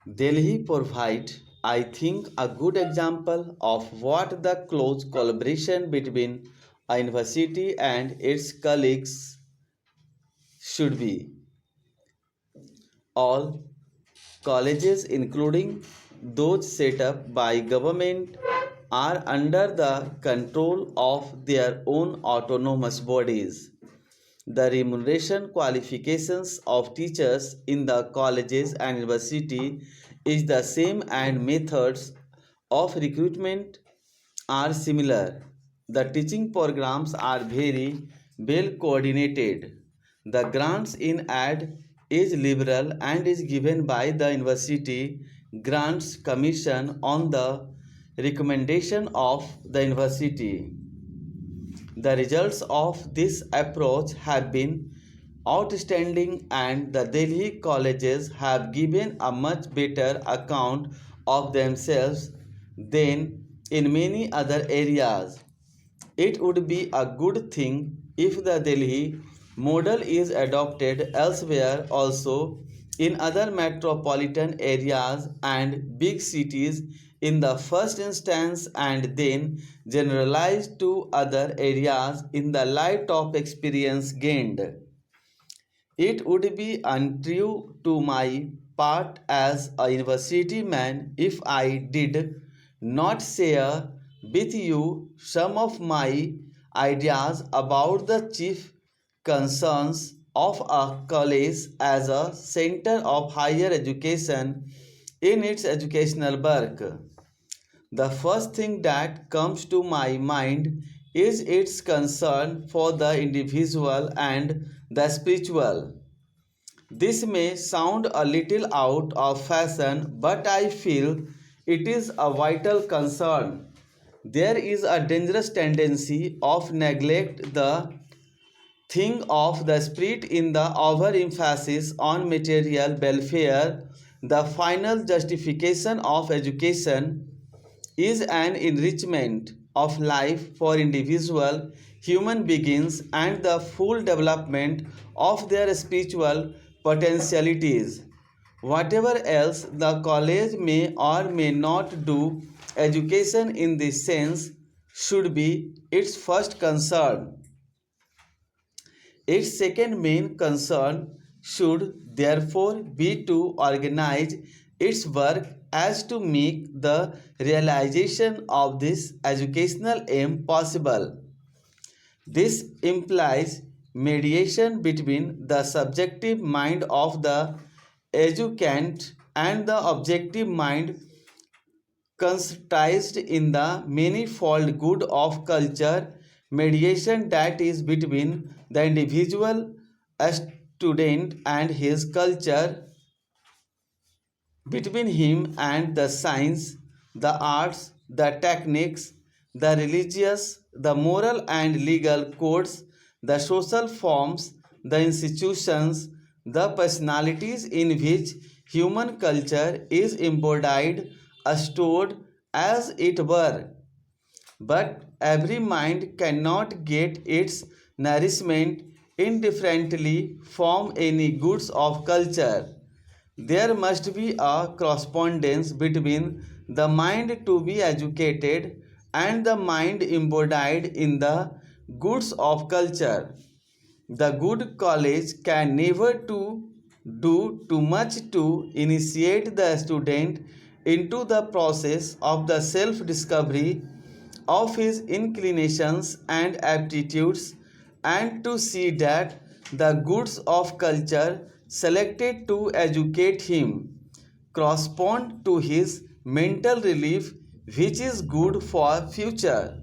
Delhi provide, I think, a good example of what the close collaboration between a university and its colleagues should be. All colleges, including those set up by government, are under the control of their own autonomous bodies. The remuneration qualifications of teachers in the colleges and university is the same and methods of recruitment are similar. The teaching programs are very well coordinated. The grants in ad is liberal and is given by the University Grants Commission on the recommendation of the university. The results of this approach have been outstanding, and the Delhi colleges have given a much better account of themselves than in many other areas. It would be a good thing if the Delhi model is adopted elsewhere also, in other metropolitan areas and big cities in the first instance, and then generalized to other areas in the light of experience gained. It would be untrue to my part as a university man if I did not share with you some of my ideas about the chief concerns of a college as a center of higher education in its educational work. The first thing that comes to my mind is its concern for the individual and the spiritual. This may sound a little out of fashion, but I feel it is a vital concern. There is a dangerous tendency of neglect the thing of the spirit in the overemphasis on material welfare. The final justification of education is an enrichment of life for individual human beings and the full development of their spiritual potentialities. Whatever else the college may or may not do, education in this sense should be its first concern. Its second main concern should therefore be to organize its work as to make the realization of this educational aim possible. This implies mediation between the subjective mind of the educand and the objective mind consisted in the manifold good of culture, mediation that is between the individual student and his culture, between him and the science, the arts, the techniques, the religious, the moral and legal codes, the social forms, the institutions, the personalities in which human culture is embodied, stored as it were. But every mind cannot get its nourishment indifferently from any goods of culture. There must be a correspondence between the mind to be educated and the mind embodied in the goods of culture. The good college can never do too much to initiate the student into the process of the self-discovery of his inclinations and aptitudes, and to see that the goods of culture selected to educate him correspond to his mental relief, which is good for future.